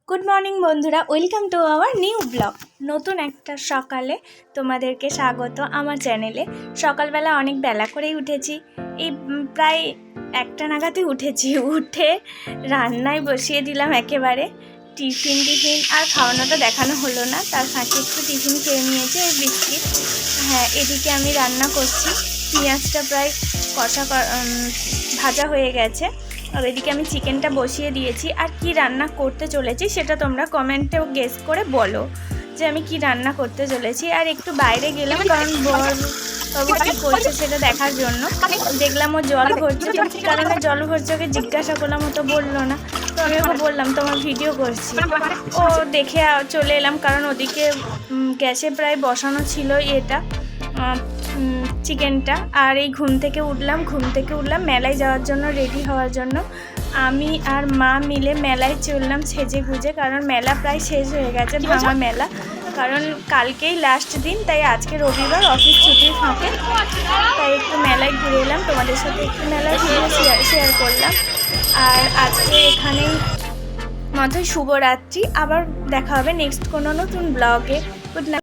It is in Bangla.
গুড মর্নিং বন্ধুরা, welcome to our new blog. নতুন একটা সকালে তোমাদেরকে স্বাগত আমার চ্যানেলে। সকালবেলা অনেক বেলা করেই উঠেছি, এই প্রায় 1টা নাগাদই উঠেছি। উঠে রান্নায় বসিয়ে দিলাম একেবারে। টিফিন আর খাওয়ানোটা দেখানো হলো না, তার ফাঁকে একটু টিফিন খেয়ে নিয়েছি, ওই বিস্কিট। হ্যাঁ, এদিকে আমি রান্না করছি। পেঁয়াজটা প্রায় ভাজা হয়ে গেছে, আর এদিকে আমি চিকেনটা বসিয়ে দিয়েছি। আর কি রান্না করতে চলেছি সেটা তোমরা কমেন্টেও গেস করে বলো যে আমি কি রান্না করতে চলেছি। আর একটু বাইরে গেলাম, কারণ বাবু কী করছে সেটা দেখার জন্য। দেখলাম ও জল ভরছে, তো কী কারণে জল ভরছে ওকে জিজ্ঞাসা করলাম, ও তো বললো না। তো আমি ওকে বললাম তোমার ভিডিও করছি। ও দেখে চলে এলাম, কারণ ওদিকে গ্যাসে প্রায় বসানো ছিল এটা চিকেনটা। আর এই ঘুম থেকে উঠলাম মেলায় যাওয়ার জন্য, রেডি হওয়ার জন্য। আমি আর মা মিলে মেলায় চললাম সেজে গুজে, কারণ মেলা প্রায় শেষ হয়ে গেছে, ভাঙা মেলা। কারণ কালকেই লাস্ট দিন, তাই আজকে রবিবার, অফিস ছুটির ফাঁকে তাই একটু মেলায় ঘুরে এলাম, তোমাদের সাথে একটু মেলায় ভিডিও শেয়ার করলাম। আর আজকে এখানেই মতো শুভরাত্রি। আবার দেখা হবে নেক্সট কোনো নতুন ব্লগে। Good night.